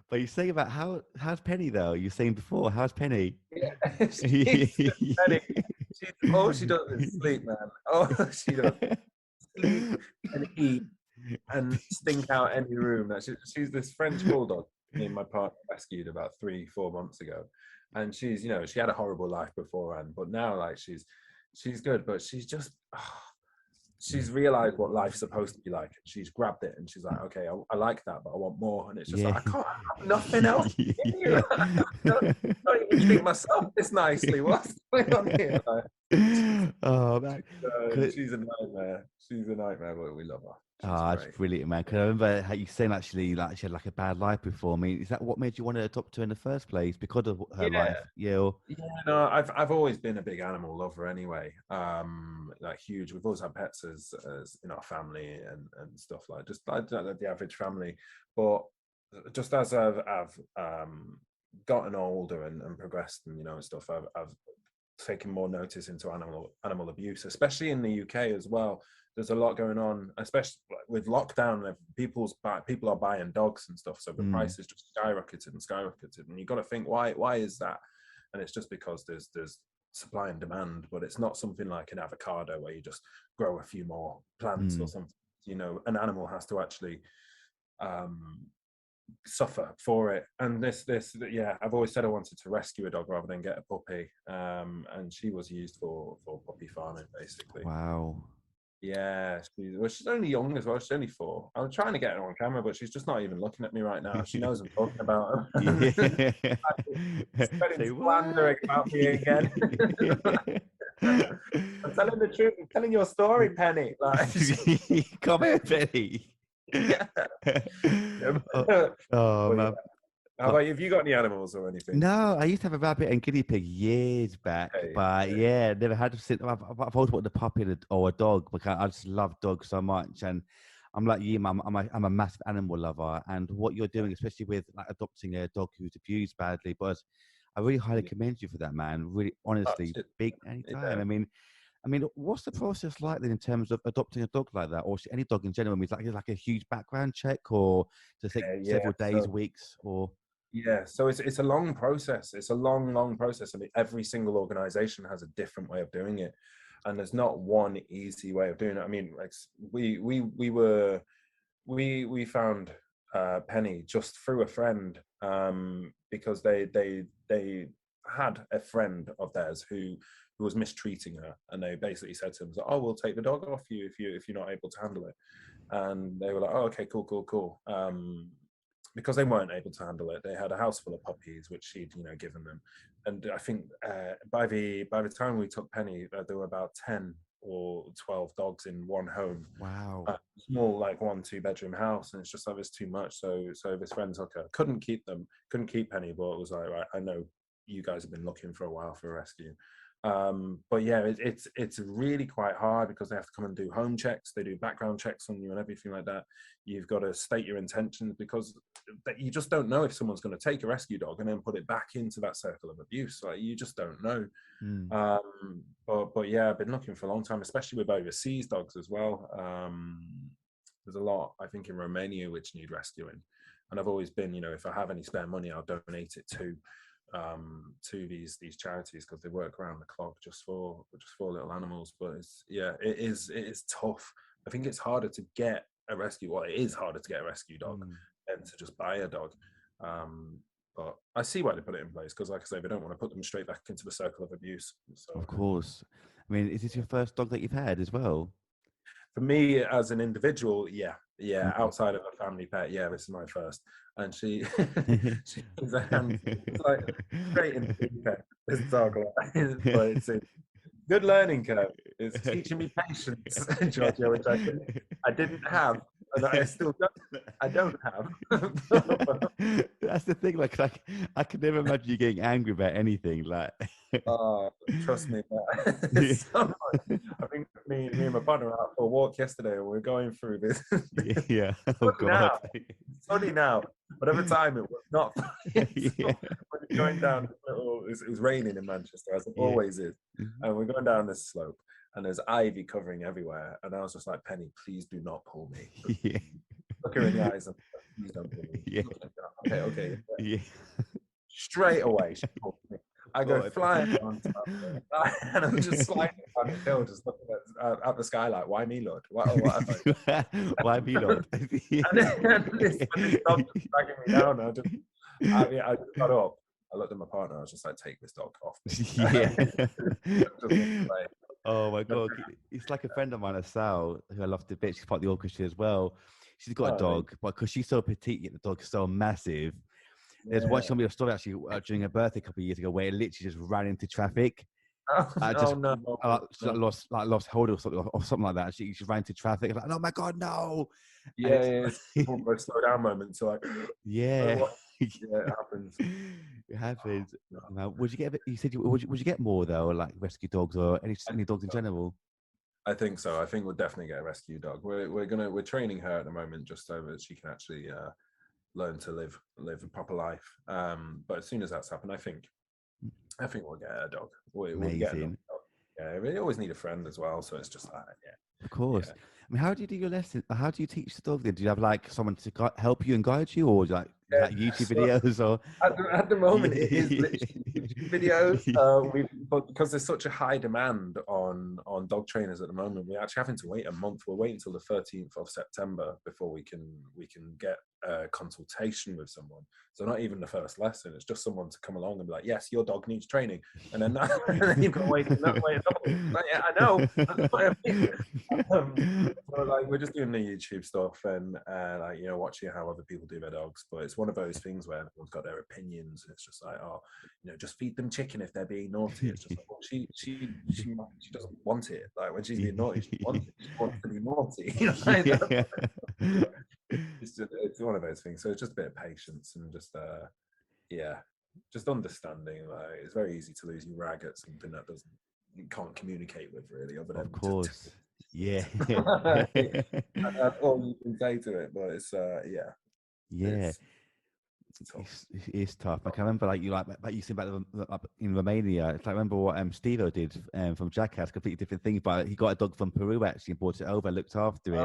But you're saying about how's Penny though? You're saying before, how's Penny? Yeah, she's pathetic. All she does is sleep, man. All she does is sleep and eat and stink out any room. She's this French bulldog me and my partner rescued about 3-4 months ago, and she had a horrible life beforehand, but now like she's good, but she's just she's realized what life's supposed to be like. She's grabbed it and she's like, okay, I like that, but I want more. And it's just Yeah. like, I can't have nothing else in you. Yeah. I don't even treat myself this nicely. What's going on here? Like, Oh man. she's a nightmare. She's a nightmare, but we love her. She's Oh, that's great. brilliant, man. Because I remember how you saying actually like she had like a bad life before. I mean, is that what made you want to adopt her in the first place? Because of her Yeah. life? Yeah. Yeah, no, I've always been a big animal lover anyway. Like huge. We've always had pets as in our family and stuff like just like the average family. But just as I've gotten older and progressed and and stuff, I've taken more notice into animal abuse, especially in the UK as well. There's a lot going on, especially with lockdown. People are buying dogs and stuff, so the Mm, price is just skyrocketed. And you've got to think why is that? And it's just because there's supply and demand, but it's not something like an avocado where you just grow a few more plants or mm. something. An animal has to actually um, suffer for it. And yeah, I've always said I wanted to rescue a dog rather than get a puppy. And she was used for puppy farming, basically. Wow. Yeah, she's only young as well. She's only 4. I was trying to get her on camera, but she's just not even looking at me right now. She knows I'm talking about Yeah. her. Spreading Say slander what? about me again. I'm telling the truth. I'm telling your story, Penny. Like, Come here, Penny. yeah. Oh, But oh yeah. man. How about you? Have you got any animals or anything? No, I used to have a rabbit and guinea pig years back, Okay, but okay. yeah, never had to sit. I've always wanted a puppy or a dog because I just love dogs so much. And I'm like you, Mum, I'm a massive animal lover. And what you're doing, especially with like adopting a dog who's abused badly, but I really highly Yeah. commend you for that, man. Really, Oh, honestly, big anytime. yeah. I mean, what's the process like then in terms of adopting a dog like that, or any dog in general? I mean, is like a huge background check, or does it take Yeah. several days, So weeks, or? yeah, so it's a long process. It's a long process. I mean, every single organization has a different way of doing it, and there's not one easy way of doing it. I mean, like we found Penny just through a friend, because they had a friend of theirs who was mistreating her, and they basically said to them, "Oh, we'll take the dog off you if you're not able to handle it." And they were like, "Oh, okay, cool." Because they weren't able to handle it, they had a house full of puppies, which she'd given them. And I think by the time we took Penny, there were about 10 or 12 dogs in one home. Wow. Small, like 1-2 bedroom house, and it's just like it's too much. So this friend took her, couldn't keep Penny, but it was like, right, I know you guys have been looking for a while for a rescue. But yeah, it's really quite hard because they have to come and do home checks. They do background checks on you and everything like that. You've got to state your intentions because you just don't know if someone's going to take a rescue dog and then put it back into that circle of abuse. Like, you just don't know. Mm. But yeah, I've been looking for a long time, especially with overseas dogs as well. There's a lot, I think, in Romania which need rescuing, and I've always been, if I have any spare money, I'll donate it to these charities because they work around the clock just for little animals. But it is tough. I think it's harder to get a rescue. Well, it is harder to get a rescue dog Mm. than to just buy a dog. But I see why they put it in place because, like I say, they don't want to put them straight back into the circle of abuse. Of So course. I mean, is this your first dog that you've had as well? for me as an individual, yeah, Mm. outside of a family pet, yeah, this is my first. And she she's a hand, it's like straight into the deep end, this dog. But it's a good learning curve. It's teaching me patience, Georgia, which I didn't have, and I don't have. That's the thing. Like I could never imagine you getting angry about anything. Like, Trust me, it's so much. I think me and my partner were out for a walk yesterday, and we are going through this. yeah. Oh God. It's funny now, but at the time it was not funny. Yeah. So when you're going down this it was raining in Manchester, as it Yeah. always is, and we're going down this slope, and there's ivy covering everywhere, and I was just like, Penny, please do not pull me. Yeah. Look her in the eyes, and Please don't do me. Yeah. Okay, okay. Yeah. Straight away, she called me. I go God. flying on top of her, and I'm just sliding down the hill, just looking at the sky like, why me, Lord? What have I done? Why me, Lord? And this dog just dragging me down. I just got up. I looked at my partner. I was just like, take this dog off me. Yeah. Just like, Oh my God. It's like a friend of mine, Lasalle, who I love to bit. She's part of the orchestra as well. She's got a dog, but because she's so petite, yet the dog is so massive. There's one, she told me a story actually during her birthday a couple of years ago where it literally just ran into traffic. She lost hold of something or something like that. She ran into traffic. Like, oh my God, no! It's almost slow down moment. So like, yeah, yeah, it happens. It happens. Now, would you get? You said would you get more though, like rescue dogs or any dogs in general? I think so. I think we'll definitely get a rescue dog. We're training her at the moment just so that she can actually learn to live a proper life. But as soon as that's happened, I think we'll get a dog. We'll get a dog. Yeah, we always need a friend as well. So it's just like, of course. Yeah. I mean, how do you do your lessons? How do you teach the dog then? Do you have like someone to help you and guide you, or like YouTube videos? Or at the moment, it is literally YouTube videos. But because there's such a high demand on dog trainers at the moment, we're actually having to wait a month. We're waiting until the 13th of September before we can get a consultation with someone. So not even the first lesson. It's just someone to come along and be like, yes, your dog needs training, and then you've got to wait. Yeah, I know. That's what I mean. So like we're just doing the YouTube stuff and like watching how other people do their dogs. But it's one of those things where everyone's got their opinions, and it's just like, oh, just feed them chicken if they're being naughty. It's just like, well, she doesn't want it. Like when she's being naughty, she wants to be naughty. It's one of those things. So it's just a bit of patience and just just understanding. Like it's very easy to lose your rag at something that you can't communicate with really. Other than of course. Yeah. That's all you can say to it, but it's yeah. It's tough. Like I remember, like you said about in Romania. It's like I remember what Steve-O did from Jackass. Completely different thing, but he got a dog from Peru actually and brought it over, looked after it.